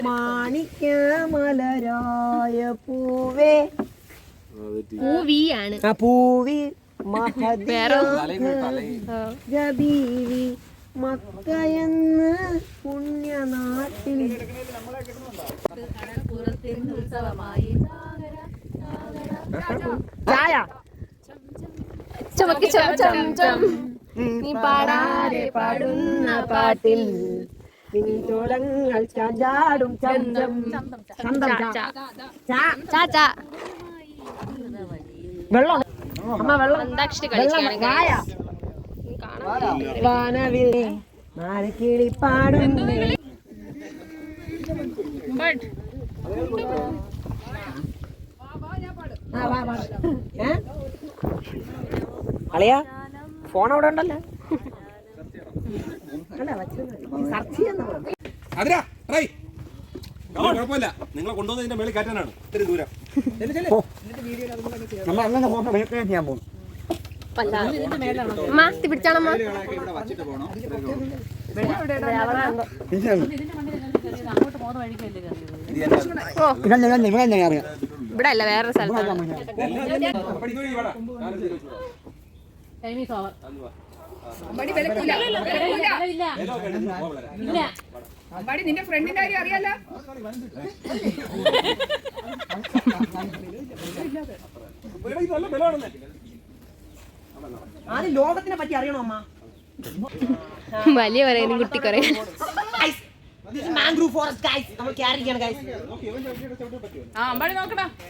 മാണിക്യമലരായ പൂവേ പൂവിയാണ് പൂവി മഹദീവി മക്കയെന്ന് പുണ്യനാട്ടിൽ ചായ ചുമക്കി നീ പാടാതെ പാടുന്ന പാട്ടിൽ പിന്തുടങ്ങൾ ചാടും ചന്തം വെള്ളം അമ്മ വെള്ളം അന്താക്ഷരി കളിക്കുകയാണ് വാനവിൽ മാരക്കിളി പാടുന്നേ അളിയാ ഫോൺ അവിടെ ഉണ്ടല്ലോ സെർച്ച് കുഴപ്പമില്ല, നിങ്ങളെ കൊണ്ടുവന്നതിന്റെ മേളിൽ കയറ്റാനാണ് ഇത്തിരി ദൂരം. നമ്മൾ അങ്ങനെ ഫോട്ടോ ചെയ്യാൻ പോകും. പിടിച്ചാണമ്മ ഇവിടെ അല്ല വേറൊരു സ്ഥലത്താണ്. നിന്റെ ഫ്രണ്ടിന്റെ കാര്യം അറിയാലോ. ആദ്യം ലോകത്തിനെ പറ്റി അറിയണോ അമ്മ? വലിയ പറയുന്നു കുട്ടി കുറെ മാംഗ്രൂവ് ഫോറസ്റ്റ് ഗൈസ് നമ്മൾ ക്യാരി ചെയ്യണം ഗൈസ്.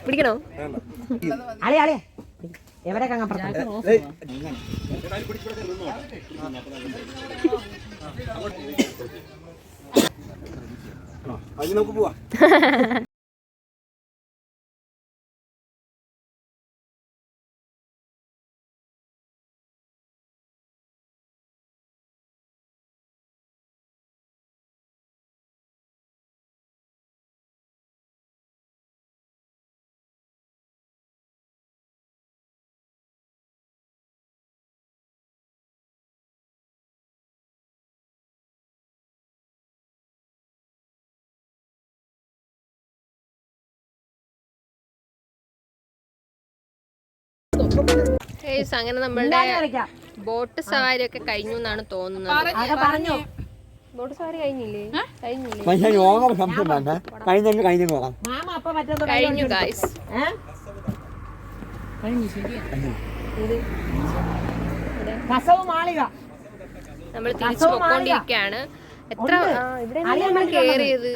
പിടിക്കണോ? അളി അളി എവരൊക്കെ അങ്ങ് പറഞ്ഞു നമുക്ക് പോവാ. അങ്ങനെ നമ്മളുടെ ബോട്ട് സവാരി ഒക്കെ കഴിഞ്ഞു എന്നാണ് തോന്നുന്നത്. ബോട്ട് സവാരി കഴിഞ്ഞില്ലേ? കഴിഞ്ഞു ഗൈസ്. നമ്മൾ തിരിച്ചു പോയിക്കൊണ്ടിരിക്കുകയാണ്. എത്ര ഇവിടെ നമ്മൾ കേറിയത്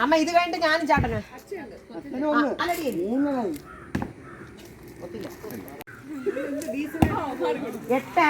അമ്മ ഇത് കഴിഞ്ഞിട്ട് ഞാനും ചാട്ടന് എട്ട്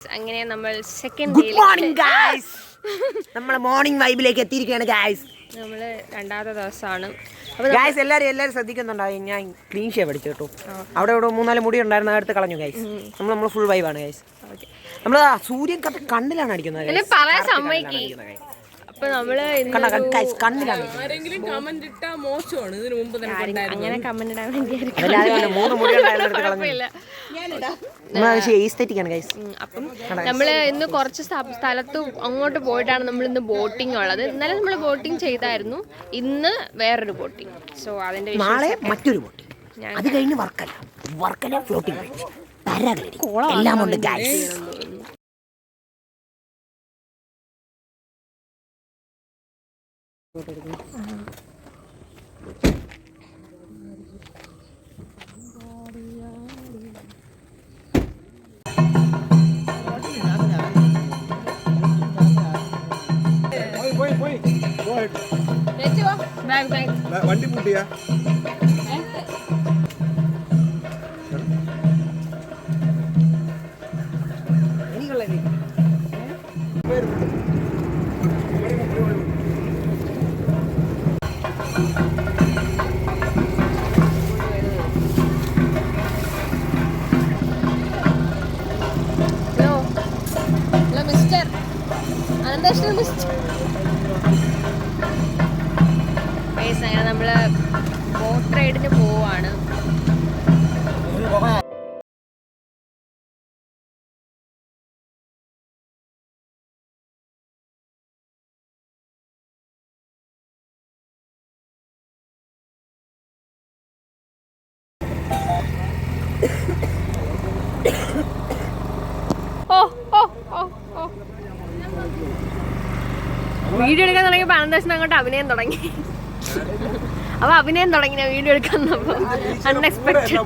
അങ്ങനെ നമ്മൾ സെക്കൻഡ് ഗുഡ് മോർണിംഗ് ഗൈസ്. നമ്മൾ മോർണിംഗ് വൈബിലേക്ക് എത്തിയിരിക്കുകയാണ് ഗൈസ്. നമ്മള് രണ്ടാമത്തെ ദിവസമാണ്. ഗൈസ് എല്ലാവരും ശ്രദ്ധിക്കുന്നുണ്ടാവും. ഞാൻ ക്ലീൻ ഷേവ് അടിച്ചു കേട്ടോ. അവിടെ ഇവിടെ 3-4 മുടി ഉണ്ടായിരുന്ന അടുത്ത് കളഞ്ഞു ഗൈസ്. നമ്മൾ ഫുൾ വൈബാണ് ഗൈസ്. നമ്മൾ സൂര്യൻ കണ്ണിലാണ് അടിക്കുന്നത്. പറയാൻ സമ്മതിക്ക്. അപ്പൊ നമ്മള് കണ്ണിലാണ്. അങ്ങനെ കമന്റ് ഇടാൻ വേണ്ടിയായിരിക്കും. അപ്പം നമ്മള് ഇന്ന് കുറച്ച് സ്ഥലത്ത് അങ്ങോട്ട് പോയിട്ടാണ് നമ്മൾ ഇന്ന് ബോട്ടിംഗ് ഉള്ളത്. ഇന്നലെ നമ്മൾ ബോട്ടിംഗ് ചെയ്തായിരുന്നു, ഇന്ന് വേറൊരു ബോട്ടിംഗ്. സോ അതിന്റെ നാളെ മറ്റൊരു ബോട്ടിംഗ്, അത് കഴിഞ്ഞ് വർക്കല ഫ്ലോട്ടിംഗ് എല്ലാം ഉണ്ട് ഗൈസ്. വണ്ടി പൂട്ടിയാ മിസ്റ്റർ അനന്തകൃഷ്ണൻ അങ്ങനെ നമ്മള് ബോട്ട് റൈഡിന് പോവാണ്. വീഡിയോ എടുക്കാൻ തുടങ്ങിയപ്പോ അനന്തകൃഷ്ണൻ അങ്ങോട്ട് അഭിനയം തുടങ്ങി. അപ്പൊ അഭിനയം തുടങ്ങി ഞാൻ വീഡിയോ എടുക്കാൻ അൺഎക്സ്പെക്ടഡ്.